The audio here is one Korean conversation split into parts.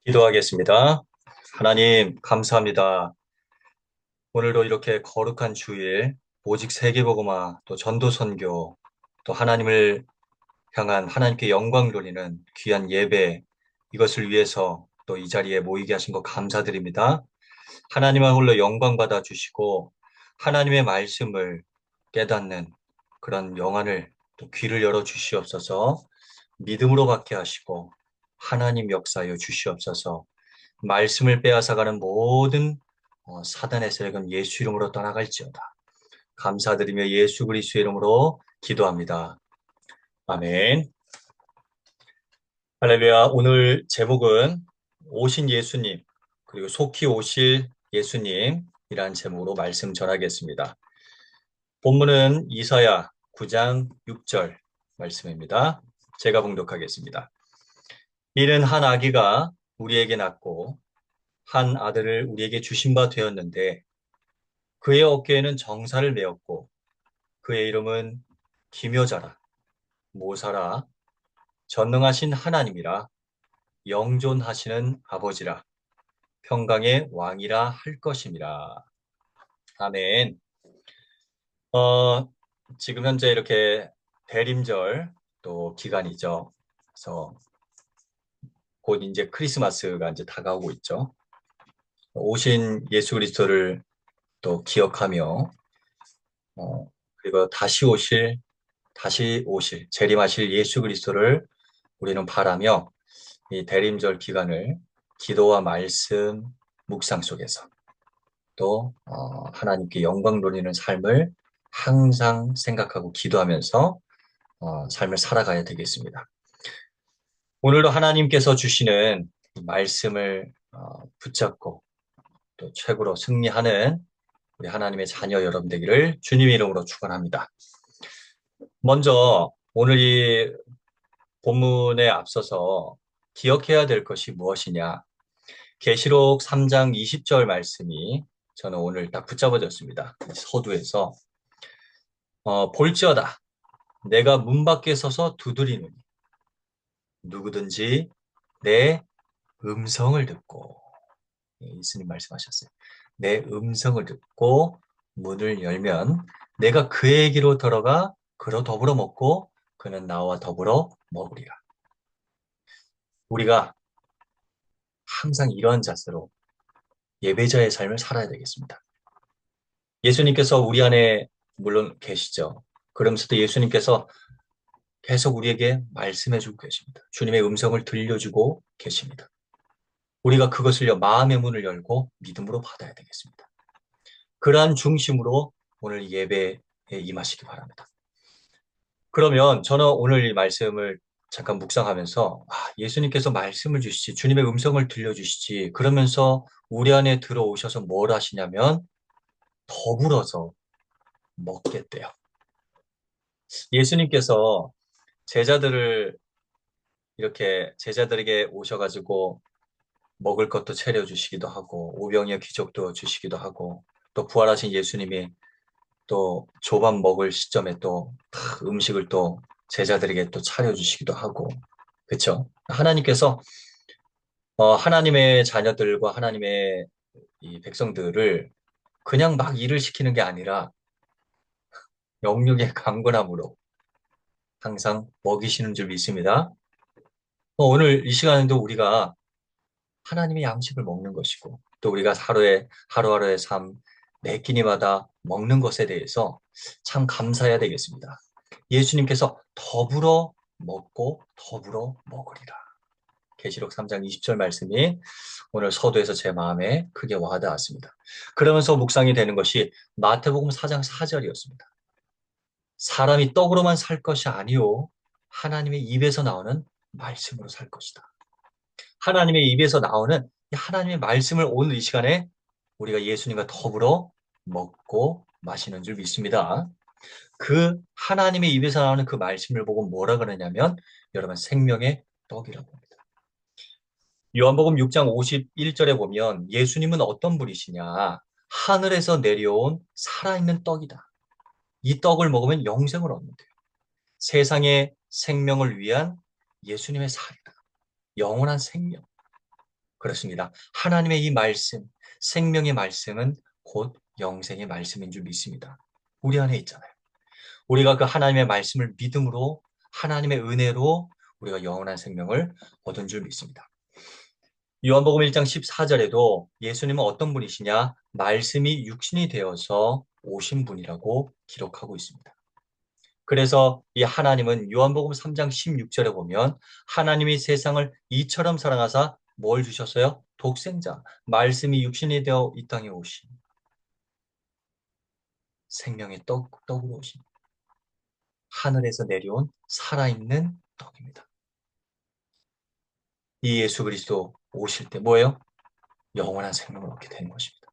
기도하겠습니다. 하나님, 감사합니다. 오늘도 이렇게 거룩한 주일, 오직 세계복음화, 또 전도 선교, 또 하나님을 향한 하나님께 영광 돌리는 귀한 예배, 이것을 위해서 또 이 자리에 모이게 하신 것 감사드립니다. 하나님만 홀로 영광 받아 주시고, 하나님의 말씀을 깨닫는 그런 영안을 또 귀를 열어 주시옵소서, 믿음으로 받게 하시고, 하나님 역사여 주시옵소서, 말씀을 빼앗아가는 모든 사단의 세력은 예수 이름으로 떠나갈지어다. 감사드리며 예수 그리스도의 이름으로 기도합니다. 아멘. 할렐루야. 오늘 제목은 오신 예수님, 그리고 속히 오실 예수님이란 제목으로 말씀 전하겠습니다. 본문은 이사야 9장 6절 말씀입니다. 제가 봉독하겠습니다. 이는 한 아기가 우리에게 낳고 한 아들을 우리에게 주신 바 되었는데 그의 어깨에는 정사를 메었고 그의 이름은 기묘자라, 모사라, 전능하신 하나님이라, 영존하시는 아버지라, 평강의 왕이라 할 것임이라. 아멘. 어, 지금 현재 이렇게 대림절 또 기간이죠. 그래서 곧 이제 크리스마스가 이제 다가오고 있죠. 오신 예수 그리스도를 또 기억하며 그리고 다시 오실, 재림하실 예수 그리스도를 우리는 바라며 이 대림절 기간을 기도와 말씀, 묵상 속에서 또 하나님께 영광 돌리는 삶을 항상 생각하고 기도하면서 삶을 살아가야 되겠습니다. 오늘도 하나님께서 주시는 이 말씀을 붙잡고 또 최고로 승리하는 우리 하나님의 자녀 여러분 되기를 주님 이름으로 축원합니다. 먼저 오늘 이 본문에 앞서서 기억해야 될 것이 무엇이냐? 계시록 3장 20절 말씀이 저는 오늘 딱 붙잡아졌습니다. 서두에서 볼지어다 내가 문 밖에 서서 두드리노니 누구든지 내 음성을 듣고 예수님 말씀하셨어요. 내 음성을 듣고 문을 열면 내가 그에게로 들어가 그로 더불어 먹고 그는 나와 더불어 먹으리라. 우리가 항상 이러한 자세로 예배자의 삶을 살아야 되겠습니다. 예수님께서 우리 안에 물론 계시죠. 그러면서도 예수님께서 계속 우리에게 말씀해주고 계십니다. 주님의 음성을 들려주고 계십니다. 우리가 그것을 마음의 문을 열고 믿음으로 받아야 되겠습니다. 그러한 중심으로 오늘 예배에 임하시기 바랍니다. 그러면 저는 오늘 이 말씀을 잠깐 묵상하면서 예수님께서 말씀을 주시지 주님의 음성을 들려주시지 그러면서 우리 안에 들어오셔서 뭘 하시냐면 더불어서 먹겠대요. 예수님께서 제자들을 이렇게 제자들에게 오셔가지고 먹을 것도 차려주시기도 하고 오병이어 기적도 주시기도 하고 또 부활하신 예수님이 또 조밥 먹을 시점에 또 음식을 또 제자들에게 또 차려주시기도 하고 그렇죠? 하나님께서 하나님의 자녀들과 하나님의 이 백성들을 그냥 막 일을 시키는 게 아니라 영육의 강건함으로 항상 먹이시는 줄 믿습니다. 오늘 이 시간에도 우리가 하나님의 양식을 먹는 것이고 또 우리가 하루하루의 삶 매 끼니마다 먹는 것에 대해서 참 감사해야 되겠습니다. 예수님께서 더불어 먹고 더불어 먹으리라. 계시록 3장 20절 말씀이 오늘 서두에서 제 마음에 크게 와닿았습니다. 그러면서 묵상이 되는 것이 마태복음 4장 4절이었습니다. 사람이 떡으로만 살 것이 아니요 하나님의 입에서 나오는 말씀으로 살 것이다. 하나님의 입에서 나오는 이 하나님의 말씀을 오늘 이 시간에 우리가 예수님과 더불어 먹고 마시는 줄 믿습니다. 그 하나님의 입에서 나오는 그 말씀을 보고 뭐라 그러냐면 여러분 생명의 떡이라고 합니다. 요한복음 6장 51절에 보면 예수님은 어떤 분이시냐? 하늘에서 내려온 살아있는 떡이다. 이 떡을 먹으면 영생을 얻는데요. 세상의 생명을 위한 예수님의 살이다. 영원한 생명. 그렇습니다. 하나님의 이 말씀, 생명의 말씀은 곧 영생의 말씀인 줄 믿습니다. 우리 안에 있잖아요. 우리가 그 하나님의 말씀을 믿음으로 하나님의 은혜로 우리가 영원한 생명을 얻은 줄 믿습니다. 요한복음 1장 14절에도 예수님은 어떤 분이시냐? 말씀이 육신이 되어서 오신 분이라고 기록하고 있습니다. 그래서 이 하나님은 요한복음 3장 16절에 보면 하나님이 세상을 이처럼 사랑하사 뭘 주셨어요? 독생자, 말씀이 육신이 되어 이 땅에 오신 생명의 떡으로 오신 하늘에서 내려온 살아있는 떡입니다. 이 예수 그리스도 오실 때 뭐예요? 영원한 생명을 얻게 되는 것입니다.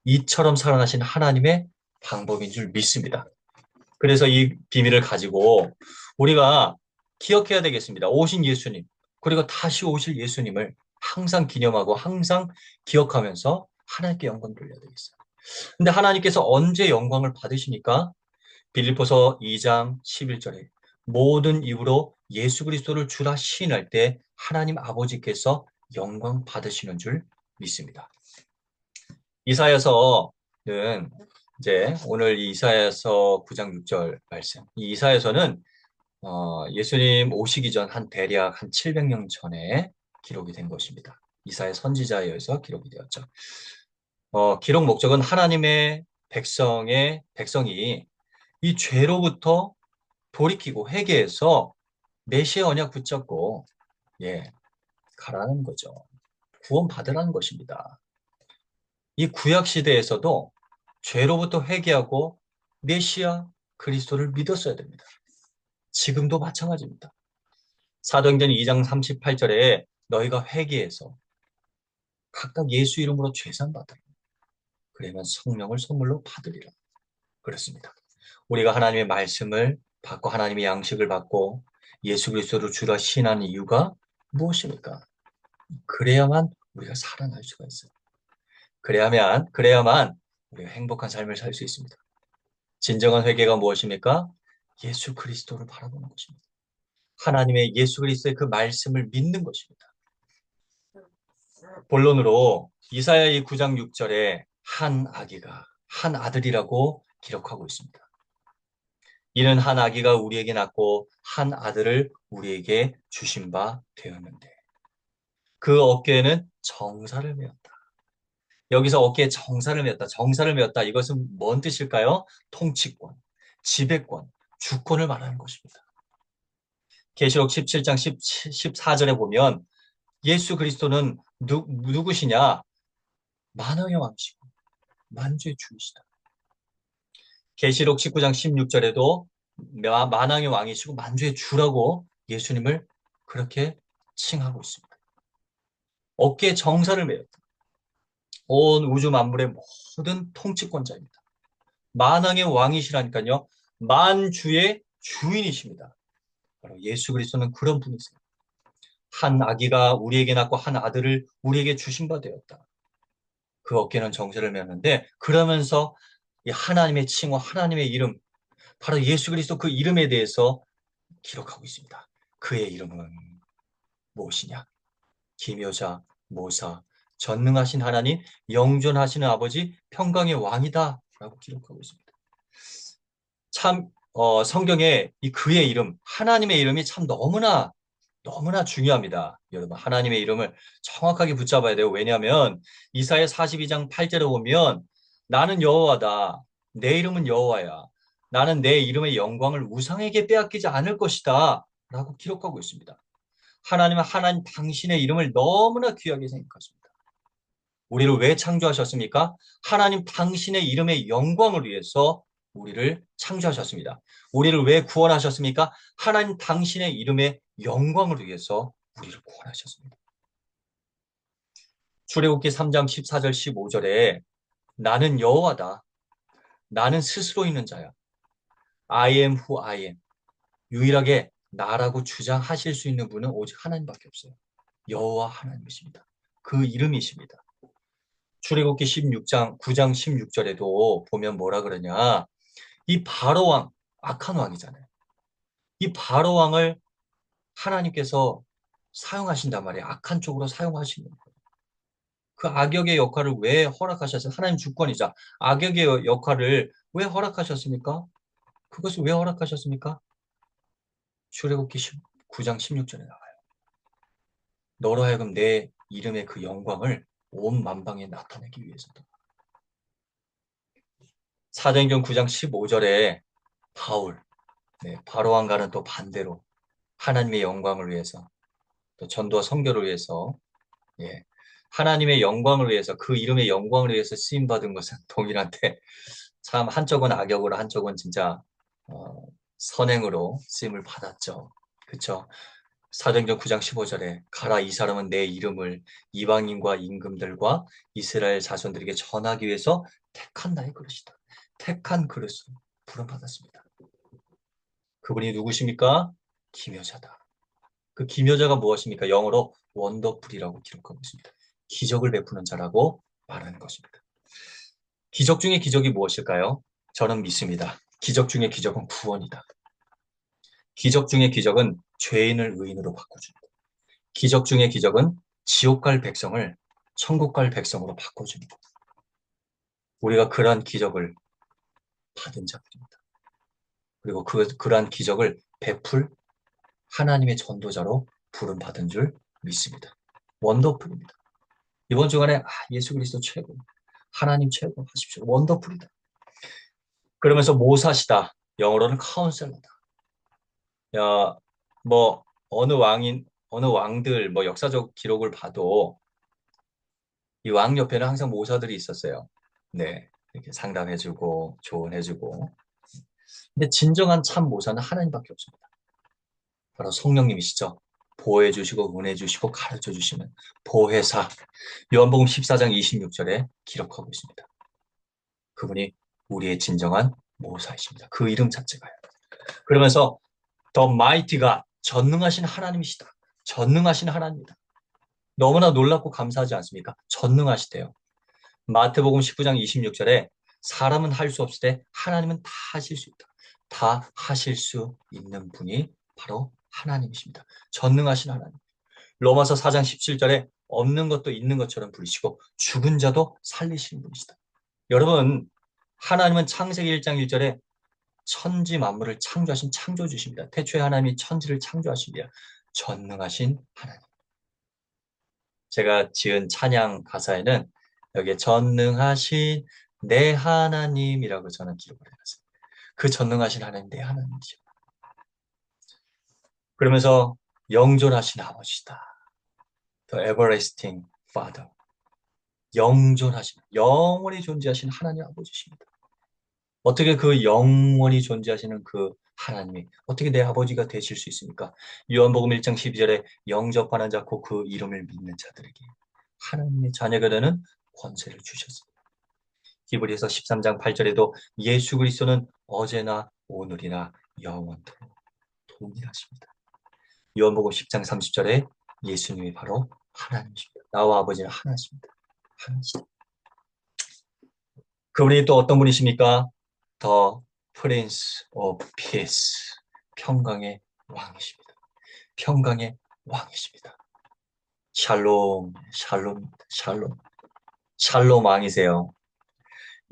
이처럼 살아나신 하나님의 방법인 줄 믿습니다. 그래서 이 비밀을 가지고 우리가 기억해야 되겠습니다. 오신 예수님, 그리고 다시 오실 예수님을 항상 기념하고 항상 기억하면서 하나님께 영광 돌려야 되겠어요. 근데 하나님께서 언제 영광을 받으시니까 빌립보서 2장 11절에 모든 이유로 예수 그리스도를 주라 시인할 때 하나님 아버지께서 영광 받으시는 줄 믿습니다. 이사야서는 이제 오늘 이 이사야서 9장 6절 말씀. 이 이사야서는 예수님 오시기 전 한 대략 한 700년 전에 기록이 된 것입니다. 이사야 선지자에 의해서 기록이 되었죠. 기록 목적은 하나님의 백성이 이 죄로부터 돌이키고 회개해서 메시아 언약 붙잡고 예, 가라는 거죠. 구원 받으라는 것입니다. 이 구약 시대에서도 죄로부터 회개하고 메시아 그리스도를 믿었어야 됩니다. 지금도 마찬가지입니다. 사도행전 2장 38절에 너희가 회개해서 각각 예수 이름으로 죄산 받으라. 그러면 성령을 선물로 받으리라. 그렇습니다. 우리가 하나님의 말씀을 받고 하나님의 양식을 받고 예수 그리스도를 주라 신하는 이유가 무엇입니까? 그래야만 우리가 살아날 수가 있어요. 그래야만 우리가 행복한 삶을 살 수 있습니다. 진정한 회개가 무엇입니까? 예수 그리스도를 바라보는 것입니다. 하나님의 예수 그리스도의 그 말씀을 믿는 것입니다. 본론으로 이사야 9장 6절에 한 아기가 한 아들이라고 기록하고 있습니다. 이는 한 아기가 우리에게 낳고 한 아들을 우리에게 주신 바 되었는데 그 어깨에는 정사를 메었다. 여기서 어깨에 정사를 메었다. 정사를 메었다. 이것은 뭔 뜻일까요? 통치권, 지배권, 주권을 말하는 것입니다. 계시록 17장 14절에 보면 예수 그리스도는 누구시냐? 만왕의 왕이시고 만주의 주이시다. 계시록 19장 16절에도 만왕의 왕이시고 만주의 주라고 예수님을 그렇게 칭하고 있습니다. 어깨에 정사를 메었다. 온 우주 만물의 모든 통치권자입니다. 만왕의 왕이시라니까요. 만주의 주인이십니다. 바로 예수 그리스도는 그런 분이세요. 한 아기가 우리에게 낳고 한 아들을 우리에게 주신 바 되었다. 그 어깨는 정사를 메었는데 그러면서 이 하나님의 칭호, 하나님의 이름, 바로 예수 그리스도 그 이름에 대해서 기록하고 있습니다. 그의 이름은 무엇이냐? 기묘자, 모사, 전능하신 하나님, 영존하시는 아버지, 평강의 왕이다 라고 기록하고 있습니다. 참 성경에 이 그의 이름, 하나님의 이름이 참 너무나 중요합니다. 여러분, 하나님의 이름을 정확하게 붙잡아야 돼요. 왜냐하면 이사야 42장 8절에 보면 나는 여호와다. 내 이름은 여호와야. 나는 내 이름의 영광을 우상에게 빼앗기지 않을 것이다. 라고 기록하고 있습니다. 하나님은 하나님 당신의 이름을 너무나 귀하게 생각하십니다. 우리를 왜 창조하셨습니까? 하나님 당신의 이름의 영광을 위해서 우리를 창조하셨습니다. 우리를 왜 구원하셨습니까? 하나님 당신의 이름의 영광을 위해서 우리를 구원하셨습니다. 출애굽기 3장 14절 15절에 나는 여호와다. 나는 스스로 있는 자야. I am who I am. 유일하게 나라고 주장하실 수 있는 분은 오직 하나님밖에 없어요. 여호와 하나님이십니다. 그 이름이십니다. 출애굽기 16장 9장 16절에도 보면 뭐라 그러냐? 이 바로 왕, 악한 왕이잖아요. 이 바로 왕을 하나님께서 사용하신단 말이에요. 악한 쪽으로 사용하시는 거예요. 그 악역의 역할을 왜 허락하셨어요? 하나님 주권이자 악역의 역할을 왜 허락하셨습니까? 그것을 왜 허락하셨습니까? 출애굽기 9장 16절에 나와요. 너로 하여금 내 이름의 그 영광을 온 만방에 나타내기 위해서다. 사도행전 9장 15절에 바울, 바로왕과는 또 반대로 하나님의 영광을 위해서 또 전도와 선교를 위해서 예, 하나님의 영광을 위해서 그 이름의 영광을 위해서 쓰임 받은 것은 동일한데 참 한쪽은 악역으로 한쪽은 진짜 어, 선행으로 쓰임을 받았죠. 그렇죠? 사도행전 9장 15절에 가라 이 사람은 내 이름을 이방인과 임금들과 이스라엘 자손들에게 전하기 위해서 택한 나의 그릇이다. 택한 그릇으로 부름받았습니다. 그분이 누구십니까? 기묘자다. 그 기묘자가 무엇입니까? 영어로 원더풀이라고 기록하고 있습니다. 기적을 베푸는 자라고 말하는 것입니다. 기적 중에 기적이 무엇일까요? 저는 믿습니다. 기적 중에 기적은 구원이다. 기적 중에 기적은 죄인을 의인으로 바꿔줍니다. 기적 중에 기적은 지옥 갈 백성을 천국 갈 백성으로 바꿔줍니다. 우리가 그러한 기적을 받은 자들입니다. 그리고 그러한 기적을 베풀 하나님의 전도자로 부름받은 줄 믿습니다. 원더풀입니다. 이번 주간에 예수 그리스도 최고, 하나님 최고 하십시오. 원더풀이다. 그러면서 모사시다. 영어로는 카운셀러다. 야, 뭐 어느 왕들 뭐 역사적 기록을 봐도 이 왕 옆에는 항상 모사들이 있었어요. 네, 이렇게 상담해주고 조언해주고. 근데 진정한 참 모사는 하나님밖에 없습니다. 바로 성령님이시죠. 보호해주시고 은혜주시고 가르쳐주시는 보혜사. 요한복음 14장 26절에 기록하고 있습니다. 그분이 우리의 진정한 모사이십니다. 그 이름 자체가요. 그러면서 더 마이티가 전능하신 하나님이시다. 전능하신 하나님이다. 너무나 놀랍고 감사하지 않습니까? 전능하시대요. 마태복음 19장 26절에 사람은 할 수 없을 때 하나님은 다 하실 수 있다. 다 하실 수 있는 분이 바로 하나님이십니다. 전능하신 하나님. 로마서 4장 17절에 없는 것도 있는 것처럼 부르시고 죽은 자도 살리시는 분이시다. 여러분, 하나님은 창세기 1장 1절에 천지 만물을 창조하신 창조주십니다. 태초에 하나님이 천지를 창조하십니다. 전능하신 하나님. 제가 지은 찬양 가사에는 여기에 전능하신 내 하나님이라고 저는 기록을 해놨어요. 그 전능하신 하나님 내 하나님이죠. 그러면서 영존하신 아버지다. The everlasting Father. 영존하신, 영원히 존재하신 하나님 아버지십니다. 어떻게 그 영원히 존재하시는 그 하나님이 어떻게 내 아버지가 되실 수 있습니까? 요한복음 1장 12절에 영접하는 자고 그 이름을 믿는 자들에게 하나님의 자녀가 되는 권세를 주셨습니다. 히브리서 13장 8절에도 예수 그리스도는 어제나 오늘이나 영원토록 동일하십니다. 요한복음 10장 30절에 예수님이 바로 하나님이십니다. 나와 아버지는 하나십니다. 하나십니다. 그분이 또 어떤 분이십니까? The Prince of Peace. 평강의 왕이십니다. 평강의 왕이십니다. 샬롬, 샬롬입니다. 샬롬. 샬롬 왕이세요.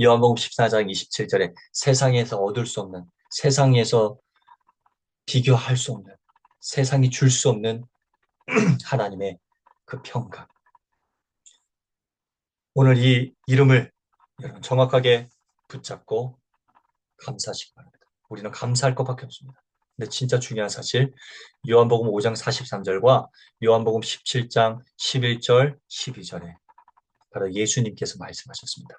요한복음 14장 27절에 세상에서 얻을 수 없는, 세상에서 비교할 수 없는, 세상이 줄 수 없는 하나님의 그 평강. 오늘 이 이름을 여러분 정확하게 붙잡고 감사하시기 바랍니다. 우리는 감사할 것밖에 없습니다. 근데 진짜 중요한 사실, 요한복음 5장 43절과 요한복음 17장 11절, 12절에 바로 예수님께서 말씀하셨습니다.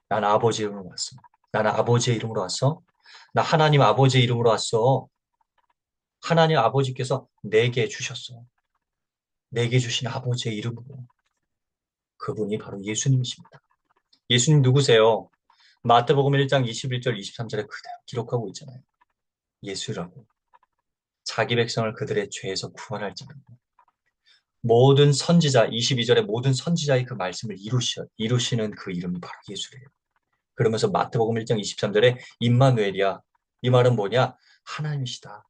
난 아버지 이름으로 왔어. 나는 아버지의 이름으로 왔어. 나 하나님 아버지의 이름으로 왔어. 하나님 아버지께서 내게 주셨어. 내게 주신 아버지의 이름으로. 그분이 바로 예수님이십니다. 예수님 누구세요? 마태복음 1장 21절, 23절에 그대로 기록하고 있잖아요. 예수라고. 자기 백성을 그들의 죄에서 구원할 자라고. 모든 선지자, 22절에 모든 선지자의 그 말씀을 이루시는 그 이름이 바로 예수래요. 그러면서 마태복음 1장 23절에 임마누엘이야. 이 말은 뭐냐? 하나님이시다.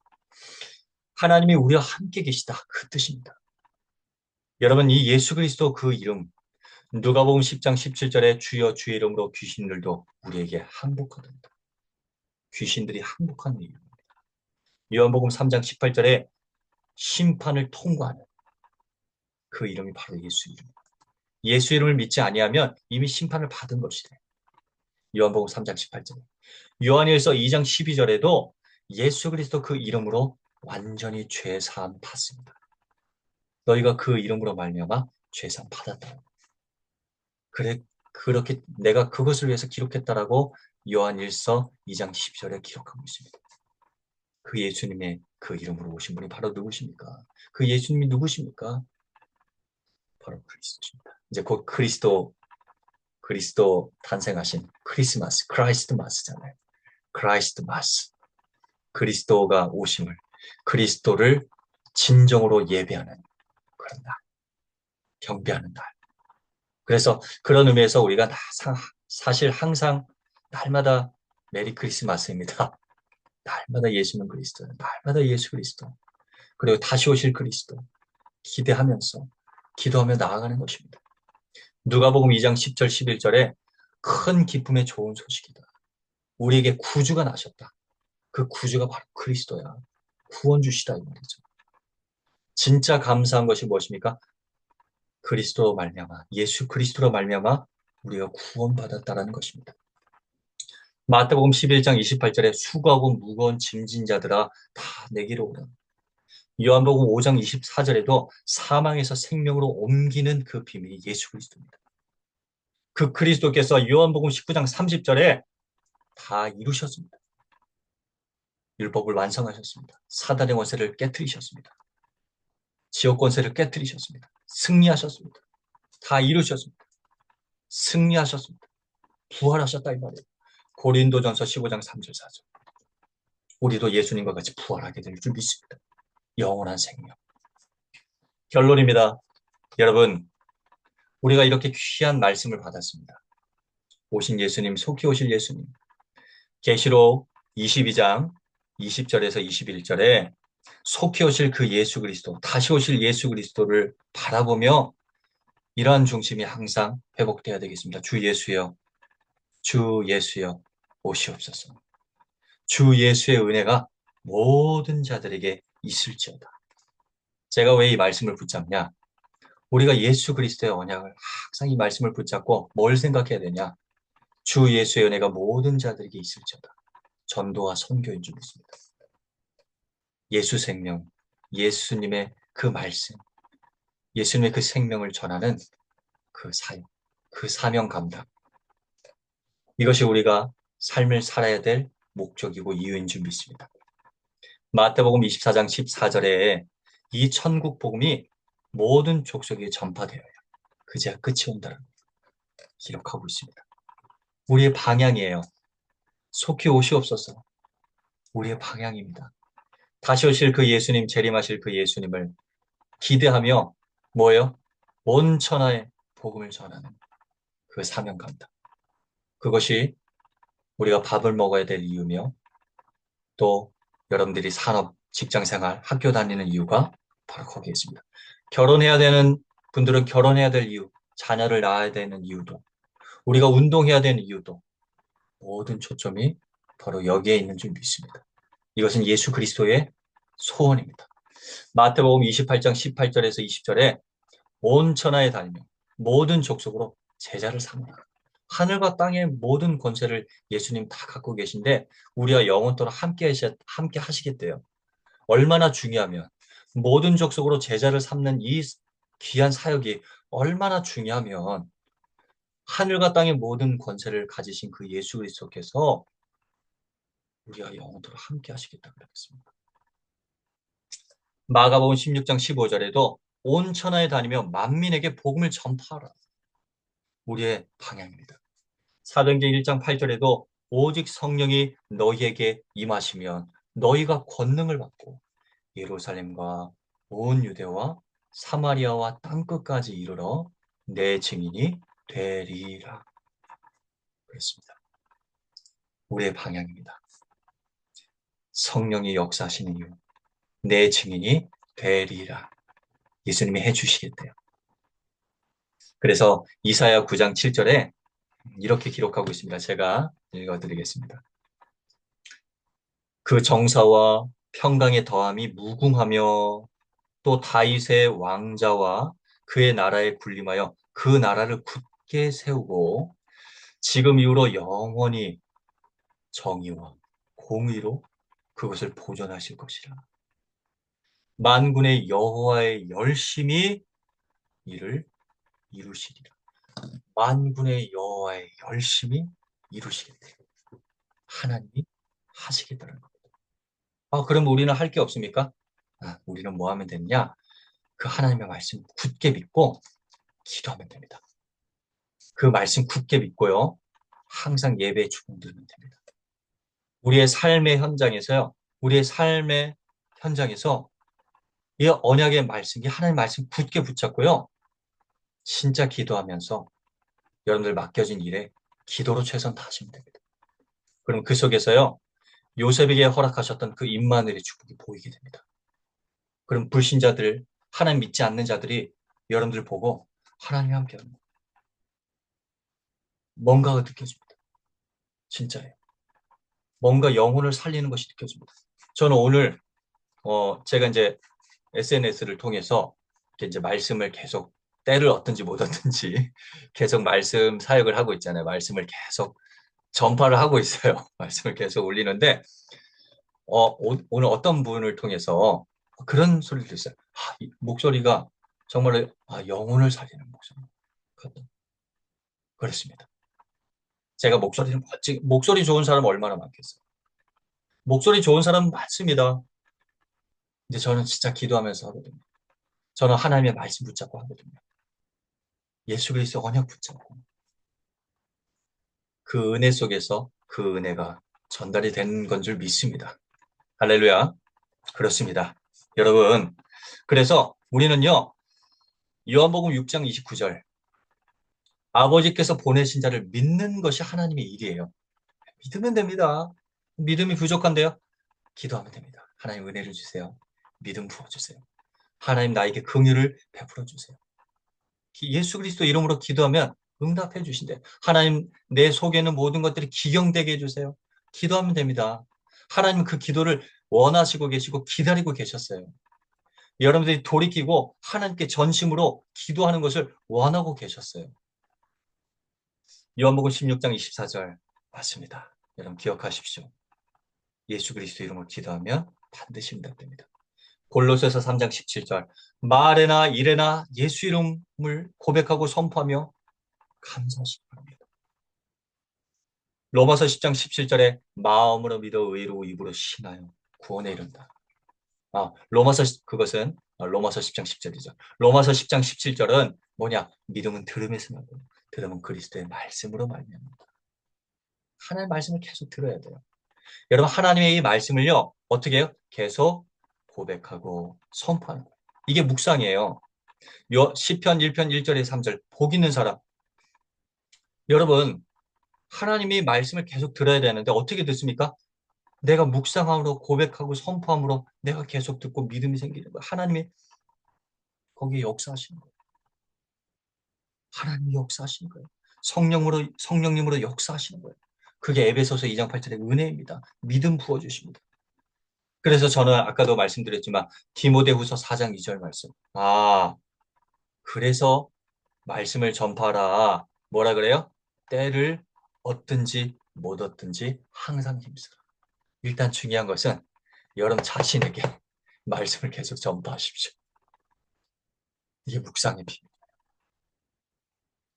하나님이 우리와 함께 계시다. 그 뜻입니다. 여러분, 이 예수 그리스도 그 이름, 누가복음 10장 17절에 주여 주의 이름으로 귀신들도 우리에게 항복하던다. 귀신들이 항복하는 이유. 요한복음 3장 18절에 심판을 통과하는 그 이름이 바로 예수 이름. 예수 이름을 믿지 아니하면 이미 심판을 받은 것이래. 요한복음 3장 18절에. 요한일서 2장 12절에도 예수 그리스도 그 이름으로 완전히 죄 사함 받습니다. 너희가 그 이름으로 말미암아 죄 사함 받았다. 그래 그렇게 내가 그것을 위해서 기록했다라고 요한일서 2장 10절에 기록하고 있습니다. 그 예수님의 그 이름으로 오신 분이 바로 누구십니까? 그 예수님이 누구십니까? 바로 그리스도십니다. 이제 곧 그리스도 탄생하신 크리스마스, 크라이스트 마스잖아요. 크라이스트 마스. 그리스도가 오심을, 그리스도를 진정으로 예배하는 그런 날, 경배하는 날. 그래서 그런 의미에서 우리가 사실 항상 날마다 메리 크리스마스입니다. 날마다 예수는 그리스도, 날마다 예수 그리스도, 그리고 다시 오실 그리스도 기대하면서 기도하며 나아가는 것입니다. 누가복음 2장 10절 11절에 큰 기쁨의 좋은 소식이다. 우리에게 구주가 나셨다. 그 구주가 바로 그리스도야. 구원 주시다 이 말이죠. 진짜 감사한 것이 무엇입니까? 그리스도로 말미암아 예수 그리스도로 말미암아 우리가 구원받았다라는 것입니다. 마태복음 11장 28절에 수고하고 무거운 짐진 자들아 다 내게로 오라. 요한복음 5장 24절에도 사망에서 생명으로 옮기는 그 비밀이 예수 그리스도입니다. 그 그리스도께서 요한복음 19장 30절에 다 이루셨습니다. 율법을 완성하셨습니다. 사단의 권세를 깨뜨리셨습니다. 지역 권세를 깨뜨리셨습니다. 승리하셨습니다. 다 이루셨습니다. 승리하셨습니다. 부활하셨다 이 말이에요. 고린도전서 15장 3절 4절. 우리도 예수님과 같이 부활하게 될 줄 믿습니다. 영원한 생명. 결론입니다. 여러분, 우리가 이렇게 귀한 말씀을 받았습니다. 오신 예수님, 속히 오실 예수님. 계시록 22장 20절에서 21절에 속히 오실 그 예수 그리스도, 다시 오실 예수 그리스도를 바라보며 이러한 중심이 항상 회복되어야 되겠습니다. 주 예수여, 주 예수여, 오시옵소서. 주 예수의 은혜가 모든 자들에게 있을지어다. 제가 왜 이 말씀을 붙잡냐? 우리가 예수 그리스도의 언약을 항상 이 말씀을 붙잡고 뭘 생각해야 되냐? 주 예수의 은혜가 모든 자들에게 있을지어다. 전도와 선교인 줄 믿습니다. 예수 생명, 예수님의 그 말씀, 예수님의 그 생명을 전하는 그 사역, 그 사명 감당. 이것이 우리가 삶을 살아야 될 목적이고 이유인 줄 믿습니다. 마태복음 24장 14절에 이 천국 복음이 모든 족속에 전파되어야 그제야 끝이 온다는 기록하고 있습니다. 우리의 방향이에요. 속히 오시옵소서. 우리의 방향입니다. 다시 오실 그 예수님, 재림하실 그 예수님을 기대하며 뭐예요? 온 천하에 복음을 전하는 그 사명 감당. 그것이 우리가 밥을 먹어야 될 이유며 또 여러분들이 산업, 직장생활, 학교 다니는 이유가 바로 거기에 있습니다. 결혼해야 되는 분들은 결혼해야 될 이유, 자녀를 낳아야 되는 이유도, 우리가 운동해야 되는 이유도 모든 초점이 바로 여기에 있는 줄 믿습니다. 이것은 예수 그리스도의 소원입니다. 마태복음 28장 18절에서 20절에 온 천하에 다니며 모든 족속으로 제자를 삼으라. 하늘과 땅의 모든 권세를 예수님 다 갖고 계신데 우리와 영원토록 함께 하시겠대요. 얼마나 중요하면 모든 족속으로 제자를 삼는 이 귀한 사역이 얼마나 중요하면 하늘과 땅의 모든 권세를 가지신 그 예수 그리스도께서 우리와 영원토록 함께 하시겠다 그랬습니다. 마가복음 16장 15절에도 온 천하에 다니며 만민에게 복음을 전파하라. 우리의 방향입니다. 사도행전 1장 8절에도 오직 성령이 너희에게 임하시면 너희가 권능을 받고 예루살렘과 온 유대와 사마리아와 땅끝까지 이르러 내 증인이 되리라. 그랬습니다. 우리의 방향입니다. 성령이 역사하시는 이유, 내 증인이 되리라. 예수님이 해주시겠대요. 그래서 이사야 9장 7절에 이렇게 기록하고 있습니다. 제가 읽어드리겠습니다. 그 정사와 평강의 더함이 무궁하며 또 다윗의 왕자와 그의 나라에 군림하여 그 나라를 굳게 세우고 지금 이후로 영원히 정의와 공의로 그것을 보존하실 것이라. 만군의 여호와의 열심히 이를 이루시리라. 만군의 여호와의 열심히 이루시겠대요. 하나님이 하시겠다는 겁니다. 그럼 우리는 할 게 없습니까? 우리는 뭐 하면 되느냐? 그 하나님의 말씀 굳게 믿고 기도하면 됩니다. 그 말씀 굳게 믿고요. 항상 예배에 주목들면 됩니다. 우리의 삶의 현장에서요. 우리의 삶의 현장에서 이 언약의 말씀, 이 하나님의 말씀 굳게 붙잡고요. 진짜 기도하면서 여러분들 맡겨진 일에 기도로 최선 다하시면 됩니다. 그럼 그 속에서요. 요셉에게 허락하셨던 그 임마누엘의 축복이 보이게 됩니다. 그럼 불신자들, 하나님 믿지 않는 자들이 여러분들 보고 하나님이 함께하는 뭔가가 느껴집니다. 진짜예요. 뭔가 영혼을 살리는 것이 느껴집니다. 저는 오늘 제가 이제 SNS를 통해서 이제 말씀을 계속 때를 얻든지 못 얻든지 계속 말씀 사역을 하고 있잖아요. 말씀을 계속 전파를 하고 있어요. 말씀을 계속 올리는데 오늘 어떤 분을 통해서 그런 소리를 들었어요. 이 목소리가 정말로 영혼을 살리는 목소리. 그렇습니다. 제가 목소리 좋은 사람 얼마나 많겠어요. 목소리 좋은 사람 많습니다. 근데 저는 진짜 기도하면서 하거든요. 저는 하나님의 말씀 붙잡고 하거든요. 예수 그리스도 언약 붙잡고 그 은혜 속에서 그 은혜가 전달이 된 건 줄 믿습니다. 할렐루야. 그렇습니다. 여러분, 그래서 우리는요, 요한복음 6장 29절, 아버지께서 보내신 자를 믿는 것이 하나님의 일이에요. 믿으면 됩니다. 믿음이 부족한데요? 기도하면 됩니다. 하나님 은혜를 주세요. 믿음 부어주세요. 하나님 나에게 긍휼을 베풀어 주세요. 예수 그리스도 이름으로 기도하면 응답해 주신대. 하나님 내 속에 있는 모든 것들이 기경되게 해주세요. 기도하면 됩니다. 하나님 그 기도를 원하시고 계시고 기다리고 계셨어요. 여러분들이 돌이키고 하나님께 전심으로 기도하는 것을 원하고 계셨어요. 요한복음 16장 24절 맞습니다. 여러분 기억하십시오. 예수 그리스도 이름으로 기도하면 반드시 응답됩니다. 골로새서 3장 17절 말에나 일에나 예수 이름을 고백하고 선포하며 감사하시기 바랍니다. 로마서 10장 17절에 마음으로 믿어 의로 입으로 신하여 구원에 이른다. 그것은 로마서 10장 10절이죠. 로마서 10장 17절은 뭐냐? 믿음은 들음에서 나고 들음은 그리스도의 말씀으로 말미암는다. 하나님의 말씀을 계속 들어야 돼요. 여러분 하나님의 이 말씀을요. 어떻게 해요? 계속 고백하고 선포하는 거예요. 이게 묵상이에요. 시편 1편 1절에 3절 복 있는 사람. 여러분 하나님이 말씀을 계속 들어야 되는데 어떻게 듣습니까? 내가 묵상함으로 고백하고 선포함으로 내가 계속 듣고 믿음이 생기는 거예요. 하나님이 거기에 역사하시는 거예요. 하나님이 역사하시는 거예요. 성령님으로 역사하시는 거예요. 그게 에베소서 2장 8절의 은혜입니다. 믿음 부어주십니다. 그래서 저는 아까도 말씀드렸지만 디모데후서 4장 2절 말씀. 그래서 말씀을 전파하라. 뭐라 그래요? 때를 얻든지 못 얻든지 항상 힘쓰라. 일단 중요한 것은 여러분 자신에게 말씀을 계속 전파하십시오. 이게 묵상의 비밀.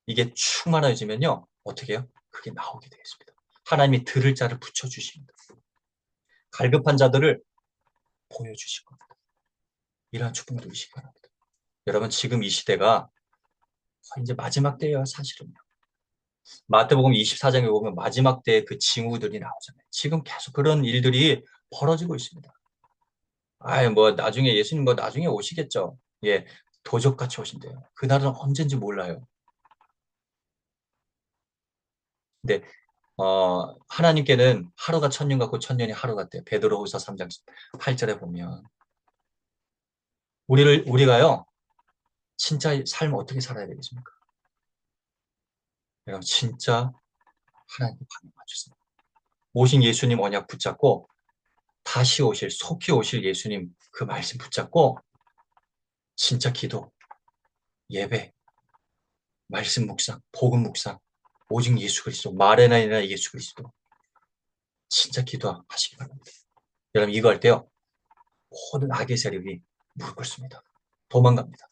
이게 충만해지면요. 어떻게 해요? 그게 나오게 되겠습니다. 하나님이 들을 자를 붙여주십니다. 갈급한 자들을 보여주실 겁니다. 이러한 축복 누리시기 바랍니다. 여러분 지금 이 시대가 이제 마지막 때예요. 사실은요. 마태복음 24장에 보면 마지막 때의 그 징후들이 나오잖아요. 지금 계속 그런 일들이 벌어지고 있습니다. 나중에 예수님 나중에 오시겠죠. 예, 도적같이 오신대요. 그날은 언젠지 몰라요. 근데 하나님께는 하루가 천년 같고 천년이 하루 같대요. 베드로후서 3장 8절에 보면 우리가요 진짜 삶 어떻게 살아야 되겠습니까? 여러분 진짜 하나님께 반응 맞추세요. 오신 예수님 언약 붙잡고 다시 오실 속히 오실 예수님 그 말씀 붙잡고 진짜 기도, 예배, 말씀 묵상, 복음 묵상, 오직 예수 그리스도, 말에나 이나 예수 그리스도 진짜 기도하시기 바랍니다. 여러분 이거 할 때요. 모든 악의 세력이 무릎 꿇습니다. 도망갑니다.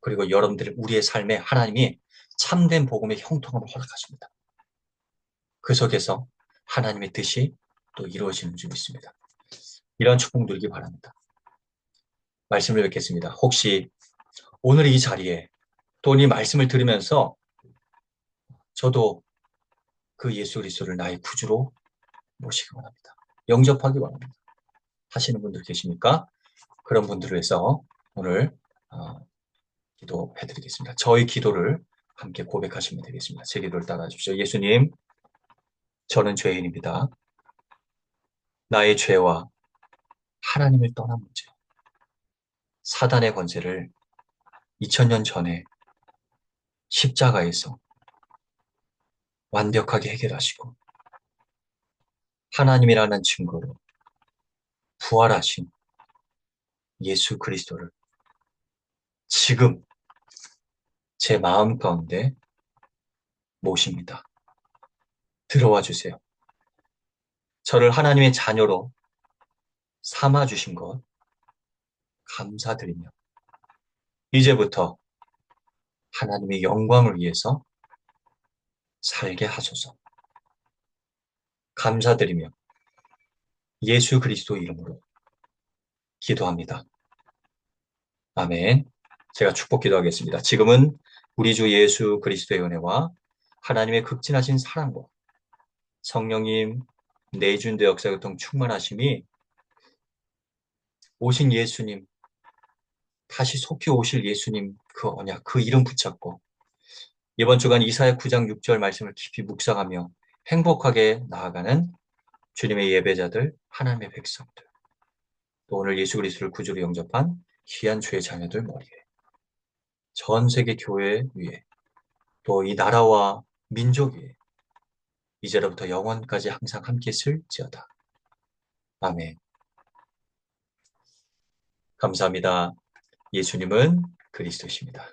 그리고 여러분들 우리의 삶에 하나님이 참된 복음의 형통함을 허락하십니다. 그 속에서 하나님의 뜻이 또 이루어지는 줄 믿습니다. 이런 축복 누리기 바랍니다. 말씀을 뵙겠습니다. 혹시 오늘 이 자리에 또 이 말씀을 들으면서 저도 그 예수 그리스도를 나의 구주로 모시기 원합니다. 영접하기 원합니다. 하시는 분들 계십니까? 그런 분들을 위해서 오늘 기도해드리겠습니다. 저희 기도를 함께 고백하시면 되겠습니다. 제 기도를 따라 주십시오. 예수님, 저는 죄인입니다. 나의 죄와 하나님을 떠난 문제, 사단의 권세를 2000년 전에 십자가에서 완벽하게 해결하시고 하나님이라는 증거로 부활하신 예수 그리스도를 지금 제 마음 가운데 모십니다. 들어와 주세요. 저를 하나님의 자녀로 삼아 주신 것 감사드리며 이제부터 하나님의 영광을 위해서 살게 하소서. 감사드리며 예수 그리스도 이름으로 기도합니다. 아멘. 제가 축복 기도하겠습니다. 지금은 우리 주 예수 그리스도의 은혜와 하나님의 극진하신 사랑과 성령님 내주인대 역사교통 충만하심이 오신 예수님, 다시 속히 오실 예수님 그 언약, 그 이름 붙잡고 이번 주간 이사야 9장 6절 말씀을 깊이 묵상하며 행복하게 나아가는 주님의 예배자들, 하나님의 백성들, 또 오늘 예수 그리스도를 구주로 영접한 귀한 주의 자녀들 머리에 전 세계 교회 위에 또 이 나라와 민족 위에 이제로부터 영원까지 항상 함께 있을지어다. 아멘. 감사합니다. 예수님은 그리스도십니다.